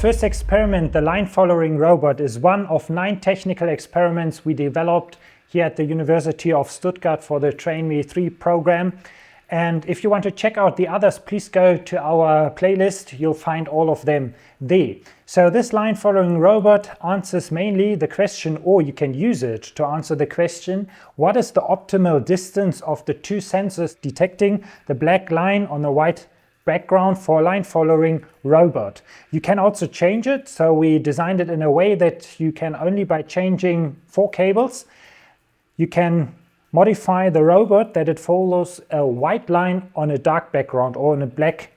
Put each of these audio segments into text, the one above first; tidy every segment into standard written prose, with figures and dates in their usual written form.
first experiment, the line following robot, is one of 9 technical experiments we developed here at the University of Stuttgart for the TRAINME 3 program. And if you want to check out the others, please go to our playlist. You'll find all of them there. So this line following robot answers mainly the question, or you can use it to answer the question, what is the optimal distance of the 2 sensors detecting the black line on the white background for a line following robot? You can also change it. So we designed it in a way that you can only by changing 4 cables, you can modify the robot that it follows a white line on a dark background or on a black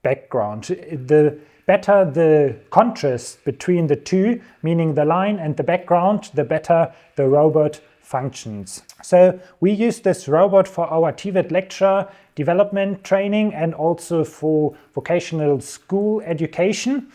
background. The better the contrast between the two, meaning the line and the background, the better the robot functions. So we use this robot for our TVET lecture development training and also for vocational school education.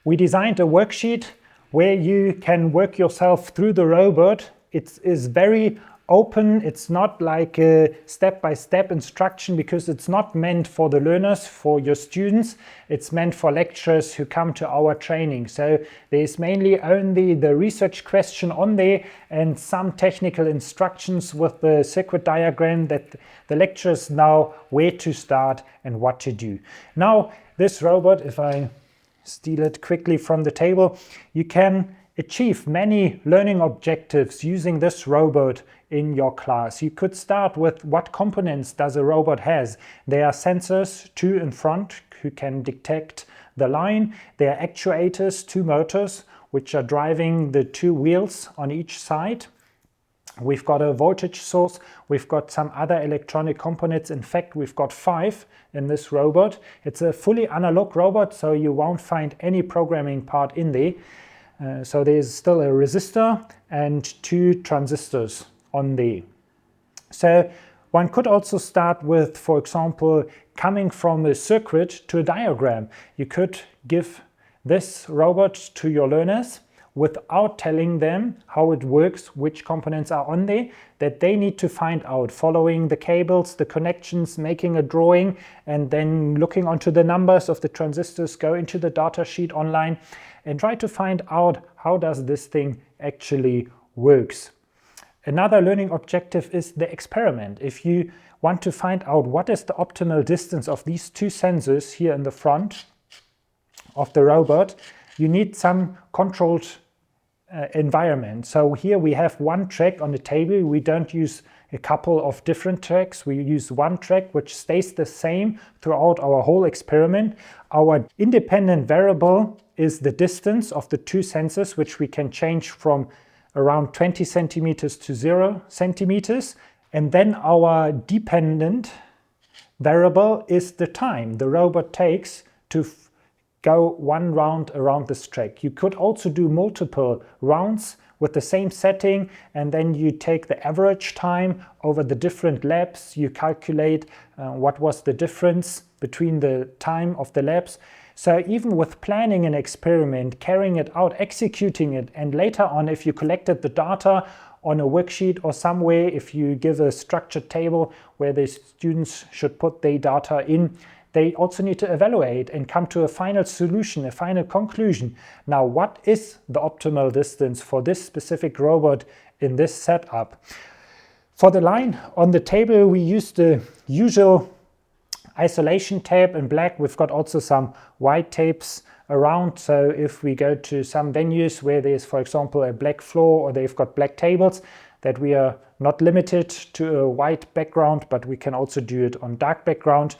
We designed a worksheet where you can work yourself through the robot. It is very open. It's not like a step-by-step instruction because it's not meant for the learners, for your students. It's meant for lecturers who come to our training. So there's mainly only the research question on there and some technical instructions with the circuit diagram that the lecturers know where to start and what to do. Now, this robot, if I steal it quickly from the table, you can achieve many learning objectives using this robot in your class. You could start with what components does a robot has. There are sensors, 2 in front, who can detect the line. There are actuators, 2 motors, which are driving the 2 wheels on each side. We've got a voltage source. We've got some other electronic components. In fact, we've got 5 in this robot. It's a fully analog robot, so you won't find any programming part in there. So there's still a resistor and 2 transistors on there. So one could also start with, for example, coming from a circuit to a diagram. You could give this robot to your learners without telling them how it works, which components are on there, that they need to find out, following the cables, the connections, making a drawing, and then looking onto the numbers of the transistors, go into the data sheet online and try to find out how does this thing actually works. Another learning objective is the experiment. If you want to find out what is the optimal distance of these 2 sensors here in the front of the robot, you need some controlled environment. So here we have 1 track on the table. We don't use a couple of different tracks. We use 1 track which stays the same throughout our whole experiment. Our independent variable is the distance of the 2 sensors, which we can change from around 20 centimeters to 0 centimeters. And then our dependent variable is the time the robot takes to go 1 round around this track. You could also do multiple rounds with the same setting, and then you take the average time over the different laps. You calculate what was the difference between the time of the laps. So even with planning an experiment, carrying it out, executing it, and later on, if you collected the data on a worksheet or somewhere, if you give a structured table where the students should put their data in, they also need to evaluate and come to a final solution, a final conclusion. Now, what is the optimal distance for this specific robot in this setup? For the line on the table, we use the usual isolation tape in black. We've got also some white tapes around. So if we go to some venues where there's, for example, a black floor or they've got black tables, that we are not limited to a white background, but we can also do it on dark background.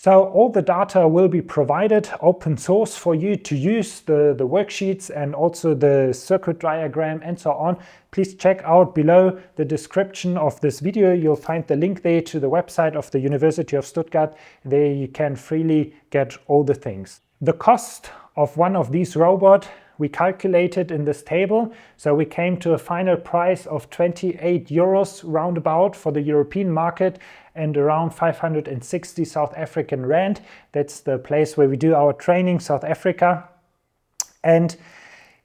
So all the data will be provided open source for you to use, the worksheets and also the circuit diagram and so on. Please check out below the description of this video. You'll find the link there to the website of the University of Stuttgart. There you can freely get all the things. The cost of one of these robots we calculated in this table. So we came to a final price of 28 euros roundabout for the European market and around 560 South African rand. That's the place where we do our training, South Africa. And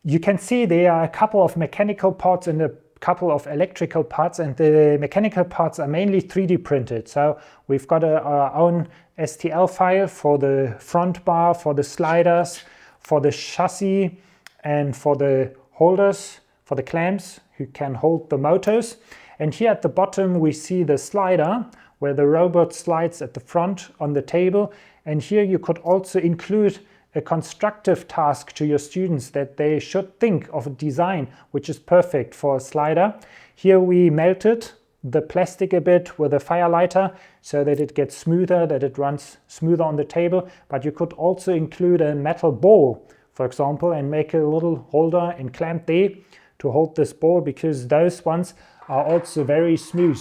you can see there are a couple of mechanical parts and a couple of electrical parts, and the mechanical parts are mainly 3D printed. So we've got our own STL file for the front bar, for the sliders, for the chassis and for the holders, for the clamps who can hold the motors. And here at the bottom we see the slider where the robot slides at the front on the table. And here you could also include a constructive task to your students that they should think of a design which is perfect for a slider. Here we melted the plastic a bit with a firelighter so that it gets smoother, that it runs smoother on the table. But you could also include a metal ball, for example, and make a little holder and clamp there to hold this ball, because those ones are also very smooth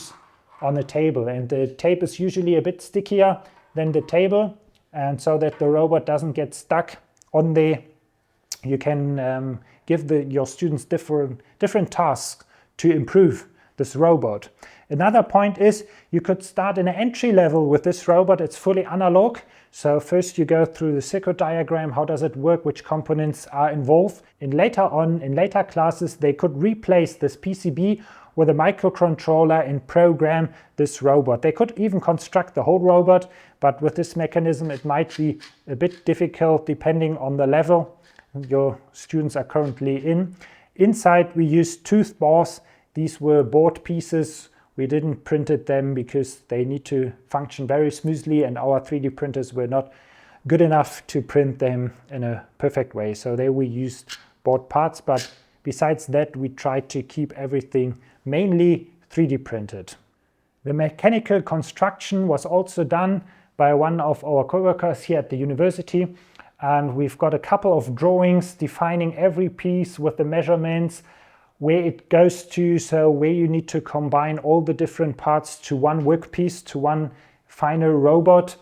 on the table. And the tape is usually a bit stickier than the table, and so that the robot doesn't get stuck on there. You can give your students different tasks to improve this robot. Another point is you could start in an entry level with this robot. It's fully analog. So first you go through the circuit diagram, how does it work, which components are involved. And later on, in later classes, they could replace this PCB with a microcontroller and program this robot. They could even construct the whole robot, but with this mechanism it might be a bit difficult depending on the level your students are currently in. Inside we used tooth bars. These were board pieces. We didn't print them because they need to function very smoothly, and our 3D printers were not good enough to print them in a perfect way. So there we used board parts, but besides that we tried to keep everything mainly 3D printed. The mechanical construction was also done by one of our co-workers here at the university, and we've got a couple of drawings defining every piece with the measurements, where it goes to, so where you need to combine all the different parts to one workpiece, to one final robot.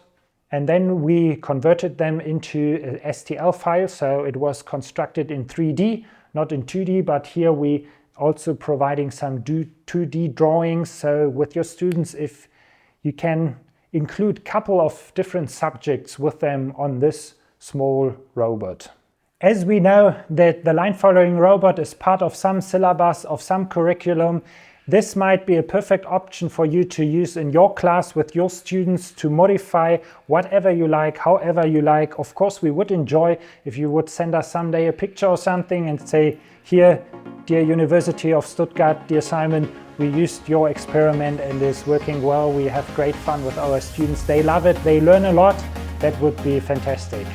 And then we converted them into an STL file, so it was constructed in 3D, not in 2D, but here we also providing some 2D drawings. So with your students, if you can include a couple of different subjects with them on this small robot. As we know that the line following robot is part of some syllabus, of some curriculum, this might be a perfect option for you to use in your class with your students to modify whatever you like, however you like. Of course, we would enjoy if you would send us someday a picture or something and say, here, dear University of Stuttgart, dear Simon, we used your experiment and it's working well. We have great fun with our students. They love it. They learn a lot. That would be fantastic.